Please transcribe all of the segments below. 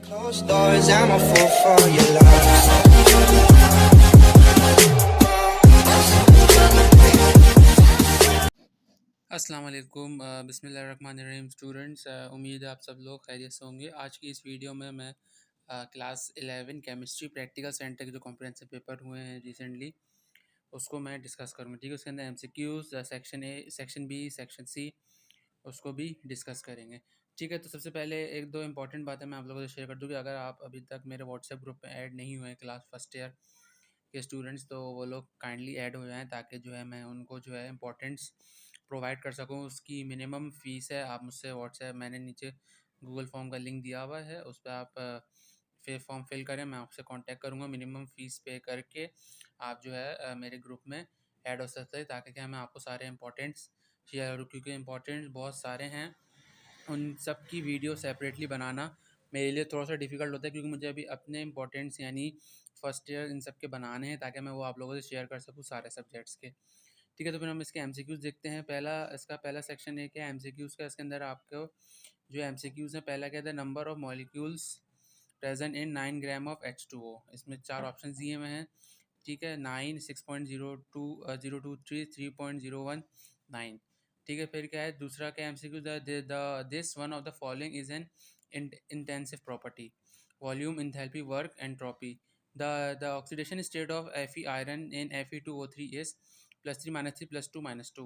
Closed doors, I'm a fool for your love. अस्सलाम वालेकुम बिस्मिल्लाहिर्रहमानिर्रहीम स्टूडेंट्स। उम्मीद है आप सब लोग खैरियत से होंगे। आज की इस वीडियो में मैं क्लास 11 केमिस्ट्री प्रैक्टिकल सेंटर के जो कॉम्प्रिहेंसिव पेपर हुए हैं रिसेंटली उसको मैं डिस्कस करूँगा। ठीक है, उसके अंदर MCQs section A, section B, section C उसको भी डिस्कस करेंगे। ठीक है, तो सबसे पहले एक दो इंपॉर्टेंट बातें मैं आप लोगों से शेयर कर दूँ कि अगर आप अभी तक मेरे व्हाट्सएप ग्रुप में ऐड नहीं हुए हैं क्लास फर्स्ट ईयर के स्टूडेंट्स, तो वो लोग काइंडली ऐड हो जाएँ ताकि जो है मैं उनको जो है इंपॉर्टेंट्स प्रोवाइड कर सकूँ। उसकी मिनिमम फ़ीस है, आप मुझसे व्हाट्सएप, मैंने नीचे गूगल फॉर्म का लिंक दिया हुआ है, उस पर आप फिर फॉर्म फिल करें, मैं आपसे कांटेक्ट करूँगा। मिनिमम फ़ीस पे करके आप जो है मेरे ग्रुप में ऐड हो सकते हैं ताकि क्या मैं आपको सारे इंपॉर्टेंट्स शेयर करूँ, क्योंकि इंपॉर्टेंट्स बहुत सारे हैं। उन सब की वीडियो सेपरेटली बनाना मेरे लिए थोड़ा सा डिफ़िकल्ट होता है, क्योंकि मुझे अभी अपने इंपॉर्टेंट्स यानी फर्स्ट ईयर इन सब के बनाने हैं ताकि मैं वो आप लोगों से शेयर कर सकूँ सारे सब्जेक्ट्स के। ठीक है, तो फिर हम इसके एमसीक्यूज़ देखते हैं। इसका पहला सेक्शन है क्या एमसीक्यूज़ का। इसके अंदर आपको जो एमसीक्यूज़ हैं, पहला क्या था, number of molecules present in 9 gram of H2O। इसमें 4 ऑप्शन दिए हुए हैं। ठीक है, 9, 6.02, 023, 3.01, 9। ठीक है, फिर क्या है दूसरा क्या MCQ, this one of the following is an intensive property, volume, enthalpy, work, entropy. The oxidation state of Fe iron in Fe2O3 is +3 -3 +2 -2.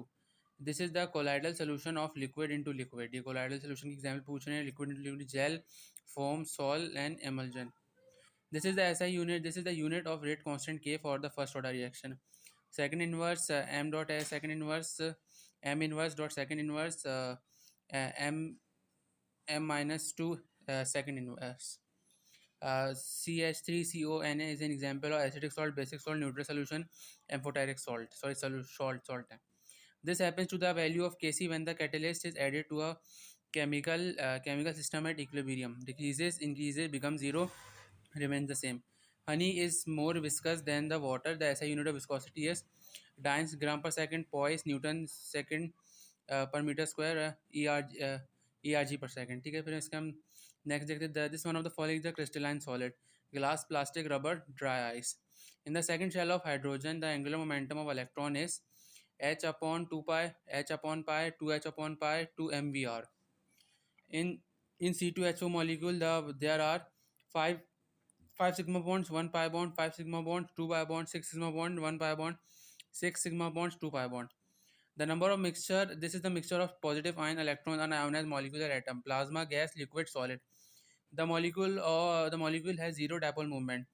This is the colloidal solution of liquid into liquid। ये colloidal solution की example पूछ रहे हैं, liquid into liquid, gel, foam, sol and emulsion। This is the SI unit, this is the unit of rate constant K for the first order reaction। Second inverse m dot s, second inverse m inverse dot second inverse m minus 2 second inverse। CH3CONA is an example of acidic salt, basic salt, neutral solution, amphoteric salt, salt है। This happens to the value of Kc when the catalyst is added to a chemical system at equilibrium, decreases, increases, becomes zero, remains the same। Honey is more viscous than the water, the SI unit of viscosity is dynes gram per second, poise Newton second per meter square, ERG per second। ठीक है, फिर इसका हम next देखते हैं। This one of the following the crystalline solid, glass, plastic, rubber, dry ice. In the second shell of hydrogen the angular momentum of electron is h/2 pi, h/pi, 2h upon pi, 2 mvr। In C2H4 molecule, there are five 5 sigma bonds, 1 pi bond, 5 sigma bonds, 2 pi bond, 6 sigma bond, 1 pi bond, 6 sigma bonds, 2 pi bond। The number of mixture, this is the mixture of positive ion electrons on ionized molecular atom, plasma, gas, liquid, solid। The molecule has zero dipole movement।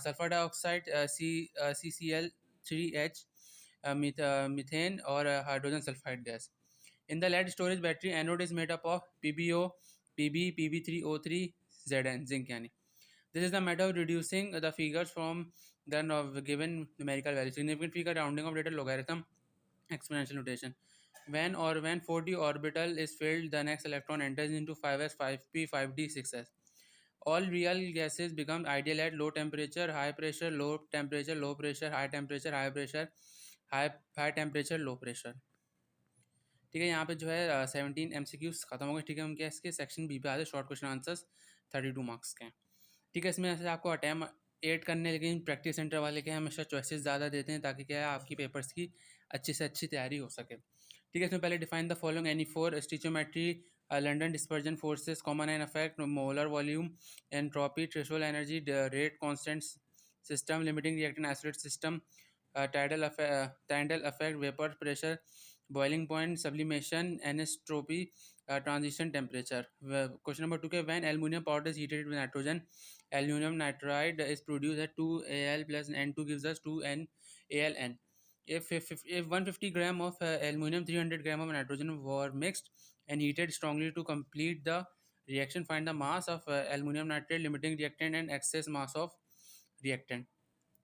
Sulfur dioxide, CCl3H, methane or hydrogen sulfide gas। In the lead storage battery, anode is made up of PbO, Pb, Pb3O3, Zn, zinc यानी। This is the method of reducing the figures from the given numerical value। Significant figure, rounding of data, logarithm, exponential notation। When 4d orbital is filled, the next electron enters into 5s, 5p, 5d, 6s। All real gases become ideal at low temperature, high pressure, low temperature, low pressure, high temperature, high pressure, high temperature, low pressure। ठीक है, यहाँ पे जो है 17 MCQs खत्म हो गए। ठीक है, हम क्या इसके सेक्शन बी पे आते हैं, शॉर्ट क्वेश्चन आंसर्स 32 मार्क्स के हैं। ठीक है, इसमें ऐसे आपको अटैम्प्ट 8 करने, लेकिन प्रैक्टिस सेंटर वाले के हमेशा चॉइसेस ज़्यादा देते हैं ताकि क्या है आपकी पेपर्स की अच्छी से अच्छी तैयारी हो सके। ठीक है, इसमें पहले define the following any four, stoichiometry, London dispersion forces, common ion effect, molar volume, entropy, threshold energy, rate constant system, limiting reactant isolate system, Tyndall effect, vapour pressure, boiling point, sublimation, anisotropy, transition temperature. Question number 2 के when aluminium powder is heated with nitrogen, aluminum nitride is produced at 2Al plus N2 gives us 2NaLN। If 150 gram of aluminum, 300 gram of nitrogen were mixed and heated strongly to complete the reaction, find the mass of aluminum nitrate, limiting reactant and excess mass of reactant।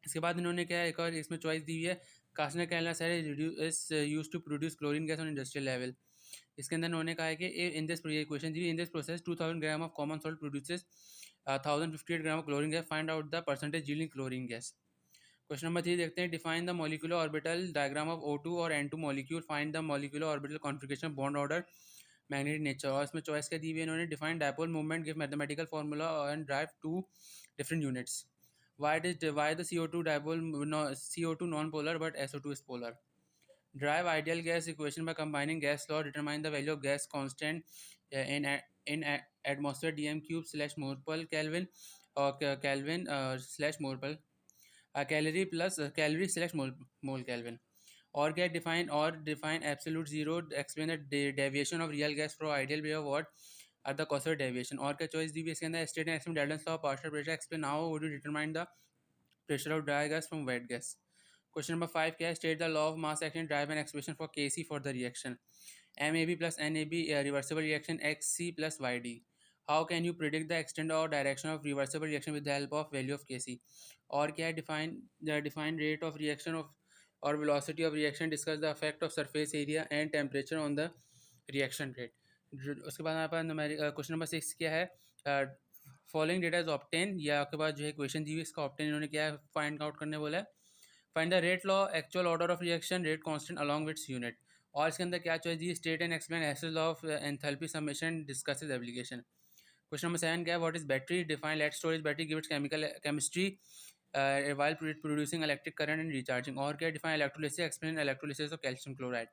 इसके बाद इन्होंने क्या एक और इसमें choice दी हुई है, Castner Kellner cell is use to produce chlorine gas on industrial level. इसके अंदर इन्होंने कहा है कि in this equation the, in this process 2000 gram of common salt produces 1058 gram of chlorine gas, find out the percentage yielding chlorine gas. Question number 3 देखते हैं, define the molecular orbital diagram of O2 और N2 molecule, find the molecular orbital configuration, bond order, magnetic nature. और इसमें choice क्या दी हुई है इन्होंने, define dipole movement, give mathematical formula and drive to different units. Why the CO2 dipole, no, CO2 non-polar but SO2 is polar? Drive ideal gas equation by combining gas law. Determine the value of gas constant in atmosphere dm cube slash mole Kelvin or Kelvin slash mole calorie plus calorie slash mole Kelvin. Or define absolute zero. Explain the deviation of real gas from ideal behavior. What are the causes of deviation? और क्या choice दी हुई है इसके अंदर, state and explain Dalton's law of partial pressure. Explain how would you determine the pressure of dry gas from wet gas. Question number 5 क्या है, state the law of mass action drive and expression for Kc for the reaction. MAB plus NAB reversible reaction XC plus YD. How can you predict the extent or direction of reversible reaction with the help of value of Kc? और क्या है, define rate of reaction of or velocity of reaction. Discuss the effect of surface area and temperature on the reaction rate. उसके बाद हमारे पास question number 6 क्या है, following data is obtain, या आपके पास जो है क्वेश्चन दी हुई इसका ऑब्टेन इन्होंने क्या है फाइंड आउट करने बोला है. Find the rate law, actual order of reaction, rate constant along with unit. और इसके अंदर क्या चॉइस दी, state and explain Hess's law of enthalpy summation, discusses application. Question number 7 क्या है, what is battery, define lead storage battery, give its chemical chemistry while producing electric current and recharging. और क्या, define electrolysis, explain electrolysis of calcium chloride.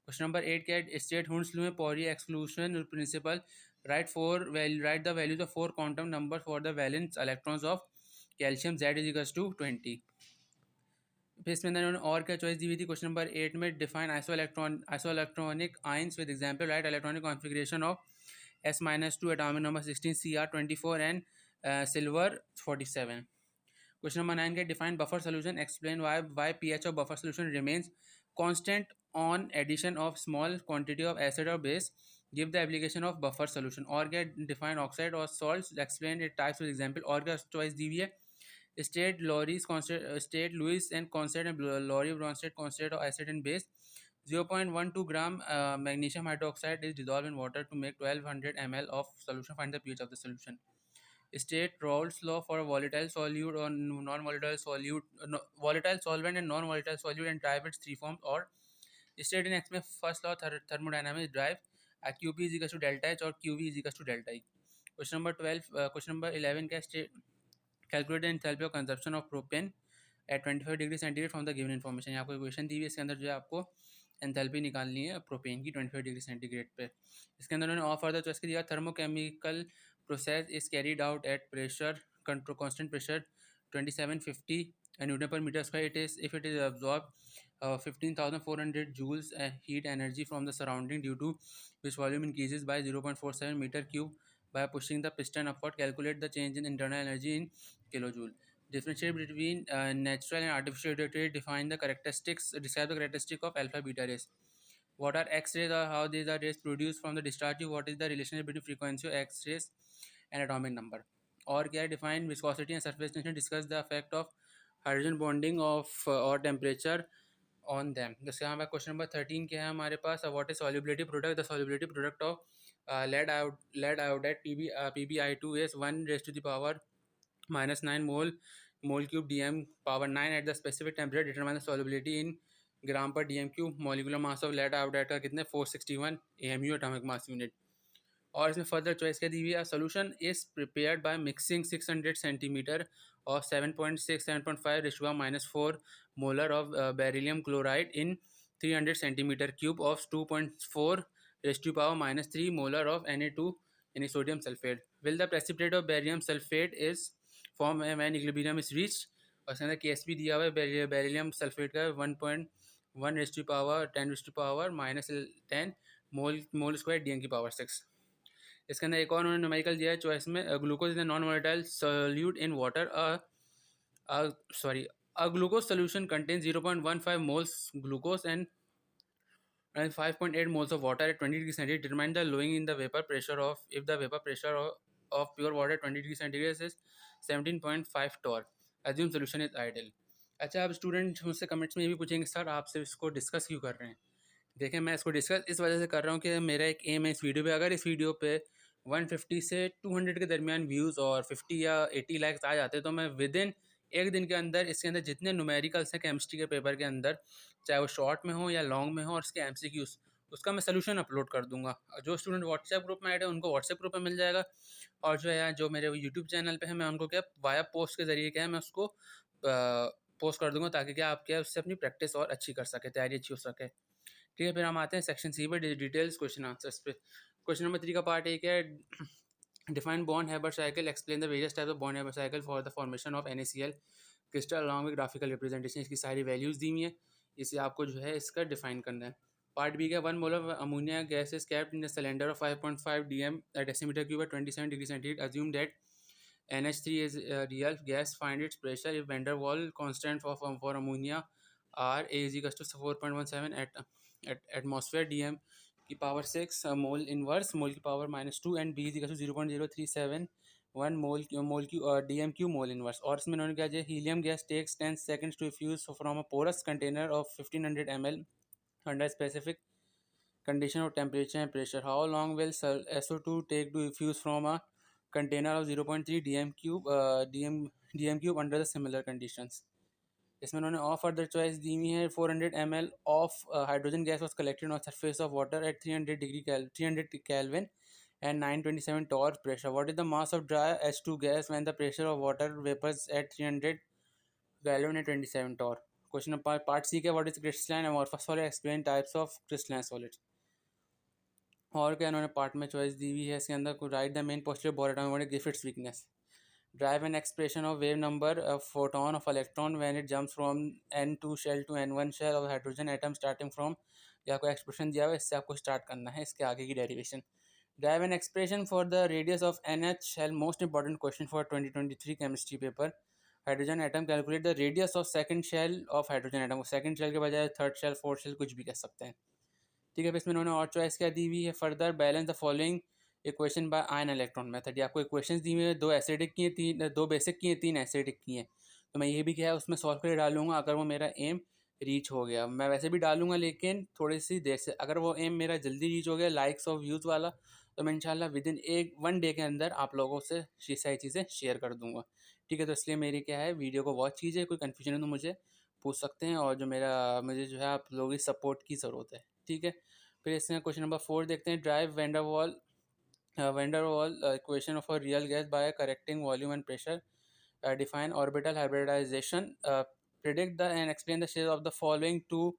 Question number 8 क्या है, state हुंसलू Pauli exclusion principle, write the values of 4 quantum numbers for the valence electrons of calcium Z is equals to 20. फिर इसमें उन्होंने और क्या choice दी हुई थी क्वेश्चन नंबर 8 में, define isoelectronic ions with example, right electronic configuration of S-2 atomic number 16 Cr24 and silver 47. Question number 9 get define buffer solution, explain why pH of buffer solution remains constant on addition of small quantity of acid or base, give the application of buffer solution. और क्या, define oxide or salts, explain its types with example. और क्या choice दी हुई है, state Lewis and Constant and Laurie-Bronsted constant of acid and base. 0.12 gram magnesium hydroxide is dissolved in water to make 1200 ml of solution. Find the pH of the solution. State Raoult's law for volatile solute or non-volatile solute, volatile solvent and non-volatile solute, and drive its three forms. Or state in X में first law thermodynamics, drive QP is equals to delta H or QV is equals to delta E. Question number 11 क्या, state calculate the enthalpy of consumption of propane at 25 degree centigrade from the given information. यहाँ आपको equation दी हुई है, इसके अंदर जो है आपको एंथैल्पी निकालनी है प्रोपेन की 25 डिग्री सेंटीग्रेड पे. इसके अंदर उन्होंने और फर्दर चॉइस दिया, thermochemical process is carried out at constant pressure 2750 Newton per meter square. If it is absorbed 15,400 joules heat energy from the surrounding, due to which volume increases by 0.47 meter cube by pushing the piston upward. Calculate the change in internal energy in kilojoule. Differentiate between natural and artificial radiator. Describe the characteristic of alpha beta rays. What are X-rays or how these are rays produced from the discharge? What is the relationship between frequency of X-rays and atomic number? और क्या है, define viscosity and surface tension, discuss the effect of hydrogen bonding of or temperature on them. जैसे यहाँ पे question number 13 क्या है हमारे पास, what is solubility product? The solubility product of lead iodide PbI2 is 1 raised to the power minus 9 mole cube dm power 9 at the specific temperature. Determine the solubility in gram पर dm cube. Molecular mass of lead iodide का कितने 461 AMU atomic mass unit. और इसमें further choice क्या दी हुई है, solution is prepared by mixing 600 centimetre और 7.5 -4 molar of beryllium chloride in 300 centimetre cube of 2.4 -3 molar of Na2 यानी sodium sulphate. Will the precipitate of barium sulphate is form when equilibrium is reached. और इसके अंदर case भी दिया हुआ है beryllium sulphate का 1.1 -10 मोल स्क्वायर DM की पावर 6. इसके अंदर एक और उन्होंने न्यूमेरिकल दिया है चॉइस में, glucose is non volatile solute in water. A glucose solution contains 0.15 moles glucose and 5.8 moles of water at 20 degrees centigrade. Determine the lowering in the vapor pressure of, if the vapor pressure of pure water at 20 degrees centigrade is 17.5 torr. Assume solution is ideal. अच्छा, अब student मुझसे comments में ये भी पूछेंगे sir आपसे इसको discuss क्यों कर रहे हैं. देखें, मैं इसको डिस्कस इस वजह से कर रहा हूँ कि मेरा एक एम है इस वीडियो पे, अगर इस वीडियो पे 150 से 200 के दरमियान व्यूज़ और 50 या 80 लाइक्स आ जाते तो मैं विद इन एक दिन के अंदर इसके अंदर जितने न्यूमेरिकल्स हैं केमिस्ट्री के पेपर के अंदर, चाहे वो शॉर्ट में हो या लॉन्ग में हो, और इसके MCQs उसका मैं सोल्यूशन अपलोड कर दूंगा। जो स्टूडेंट व्हाट्सएप ग्रुप में ऐड है उनको व्हाट्सएप ग्रुप में मिल जाएगा, और जो है जो मेरे यूट्यूब चैनल पे है मैं उनको क्या वाया पोस्ट के ज़रिए क्या है मैं उसको पोस्ट कर दूंगा, ताकि क्या आप क्या उससे अपनी प्रैक्टिस और अच्छी कर सके, तैयारी अच्छी हो सके। ठीक है, फिर हम आते हैं सेक्शन सी पे, डिटेल्स क्वेश्चन आंसर्स पे। क्वेश्चन नंबर 3 का पार्ट एक है, define bond Haber cycle, explain the various types of bond Haber cycle for the formation of NaCl crystal along with graphical representation. इसकी सारी वैल्यूज़ दी हुई हैं, इसे आपको जो है इसका डिफाइन करना है। पार्ट बी का 1 mole of ammonia gas is capped in the cylinder of 5.5 dm decimetre cube at 27 degree centigrade. Assume that NH3 is a real gas. Find its pressure if van der Waals constant for ammonia R A is equals to 4.17 at atmosphere dm की power 6 mole inverse mole की power -2 and B is equal to 0.0371 mole की DM Q mole inverse. और इसमें उन्होंने क्या है, helium gas takes 10 seconds to diffuse from a porous container of 1500 ml under specific condition of temperature and pressure. How long will SO2 take to diffuse from a container of 0.3 dm cube under the similar conditions? इसमें उन्होंने और further choice दी हुई है। 400 ml of hydrogen gas was collected on surface of water at 300 Kelvin and 927 torr pressure. What is the mass of dry H2 gas when the pressure of water vapors at 300 Kelvin and 27 torr? Question number part C का, what is crystalline amorphous solid? Explain types of crystalline solids. और क्या उन्होंने part में choice दी हुई है इसके अंदर को, write the main postulates Bohr atom, what is Griffith's weakness, derive an expression of wave number photon of electron when it jumps from N2 shell to N1 shell of hydrogen atom starting from, या आपको expression दिया हुआ है, इससे आपको start करना है इसके आगे की derivation. Derive an expression for the radius of NH shell, most important question for 2023 chemistry paper. Hydrogen atom calculate the radius of second shell of hydrogen atom, second shell के बजाय थर्ड शेल, फोर्थ शेल कुछ भी कह सकते हैं। ठीक है, फिर इसमें उन्होंने और चॉइस क्या दी हुई है, further balance the following equation by ion electron method. आपको इक्वेशंस दी हुई है, 2 एसिडिक की हैं, 2 बेसिक की हैं, 3 एसिडिक की हैं। तो मैं ये भी क्या है उसमें सॉल्व करके डालूंगा अगर वो मेरा एम रीच हो गया। मैं वैसे भी डालूंगा लेकिन थोड़ी सी देर से, अगर वो एम मेरा जल्दी रीच हो गया लाइक्स ऑफ व्यूज़ वाला, तो मैं इंशाल्लाह विद इन 1 डे के अंदर आप लोगों से सारी चीज़ें शेयर कर दूँगा। ठीक है, तो इसलिए मेरी क्या है, वीडियो को वॉच कीजिए, कोई कन्फ्यूजन है तो मुझे पूछ सकते हैं, और जो मुझे जो है आप लोगों की सपोर्ट की ज़रूरत है। ठीक है, फिर इसमें क्वेश्चन नंबर 4 देखते हैं, derive van der Waals equation of a real gas by correcting volume and pressure, define orbital hybridization, predict the and explain the shape of the following 2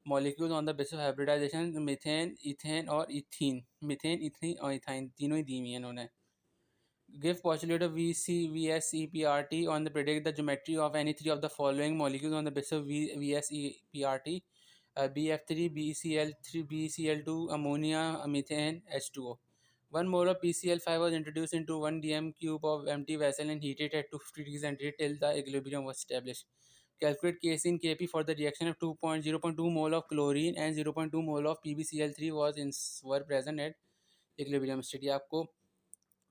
molecules on the basis of hybridization, methane, ethane और ethene, methane, ethene और ethine तीनों ही दी हुई हैं इन्होंने। Give postulate of VSEPRT on the predict the geometry of any 3 of the following molecules on the basis of VSEPRT, BF3, BCl3, BCl2, ammonia, methane, H2O. 1 mole of PCl5 was introduced into 1 dm cube of empty vessel and heated at 250 degrees centigrade till the equilibrium was established. Calculate Kc in Kp for the reaction of 0.2 mole of chlorine and 0.2 mole of PbCl3 were present at equilibrium state। आपको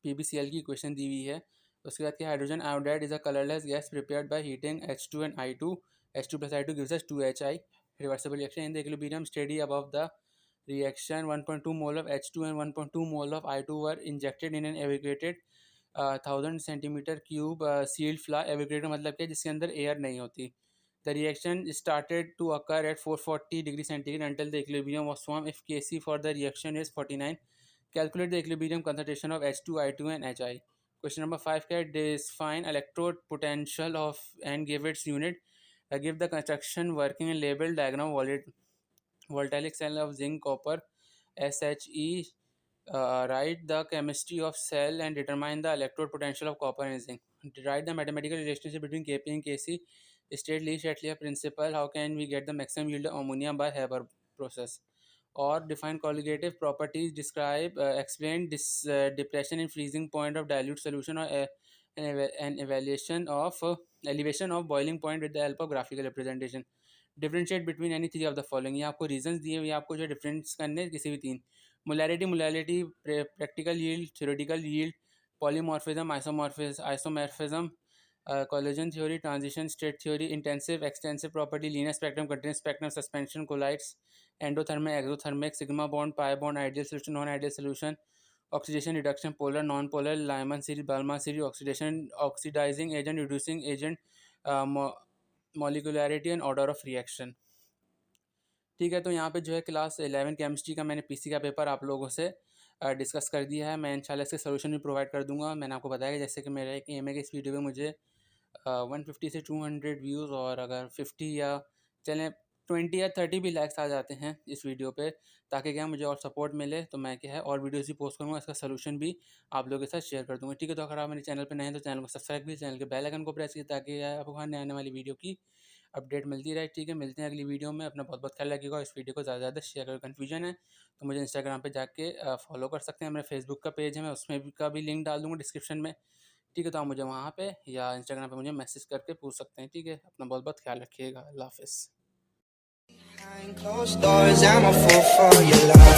PbCl की equation दी हुई है। उसके बाद क्या, hydrogen iodide is a colourless gas prepared by heating H2 and I2, H2 plus I2 gives us 2HI, reversible reaction in the equilibrium steady above the reaction 1.2 mole of H2 and 1.2 mole of I2 were injected in an evacuated 1000 centimeter cube sealed flask। evacuated मतलब क्या, जिसके अंदर air नहीं होती। The reaction started to occur at 440 degree centigrade until the equilibrium was formed if Kc for the reaction is 49। Calculate the equilibrium concentration of H2, I2 and Hi। Question number 5 क्या, define electrode potential of and give its unit, give the construction working and label diagram volatile cell of zinc copper SHE, write the chemistry of cell and determine the electrode potential of copper and zinc, write the mathematical relationship between Kp and Kc, state Lee-Chatelier principle, how can we get the maximum yield of ammonia by Haber process, or define colligative properties, describe explain depression and freezing point of dilute solution, or an elevation of boiling point with the help of graphical representation। Differentiate between any 3 of the following, ये आपको reasons दिए हुए, आपको जो difference करने हैं किसी भी 3। Molarity, practical yield, theoretical yield, polymorphism, isomorphism, collision theory, transition state theory, intensive extensive property, linear spectrum, continuous spectrum, suspension, colloids, endothermic, exothermic, sigma bond, pi bond, ideal solution, non ideal solution, oxidation, reduction, polar, non polar, Lyman series, Balmer series, oxidation, oxidizing agent, reducing agent, molecularity and order of reaction। ठीक है, तो यहाँ पे जो है class 11 chemistry का मैंने PC का पेपर आप लोगों से डिस्कस कर दिया है। मैं इंशाल्लाह इसके सोल्यूशन भी प्रोवाइड कर दूँगा। मैंने आपको बताया कि जैसे कि मेरा एक एम है कि इस वीडियो पे मुझे 150 से 200 व्यूज़, और अगर 50 या चलें 20 या 30 भी लाइक्स आ जाते हैं इस वीडियो पे, ताकि क्या मुझे और सपोर्ट मिले, तो मैं क्या है और वीडियोज़ भी पोस्ट करूँगा, इसका सोल्यूशन भी आप लोगों के साथ शेयर कर दूँगा। ठीक है, तो अगर आप मेरे चैनल पे नए हैं तो चैनल को सब्सक्राइब कीजिए, चैनल के बेल आइकन को प्रेस कीजिए, ताकि आपको आने आने वाली वीडियो की अपडेट मिलती रहे। ठीक है, मिलते हैं अगली वीडियो में। अपना बहुत बहुत ख्याल रखिएगा। इस वीडियो को ज़्यादा से ज़्यादा शेयर करें। कन्फ्यूजन है तो मुझे इंस्टाग्राम पे जाके फॉलो कर सकते हैं। मेरा फेसबुक का पेज है, मैं उसमें भी का भी लिंक डाल दूँगा डिस्क्रिप्शन में। ठीक है, तो आप मुझे वहाँ पे या इंस्टाग्राम पे मुझे मैसेज करके पूछ सकते हैं। ठीक है, अपना बहुत बहुत ख्याल रखिएगा। अल्लाह हाफ़िज़। Behind closed doors, I'm a fool for your love.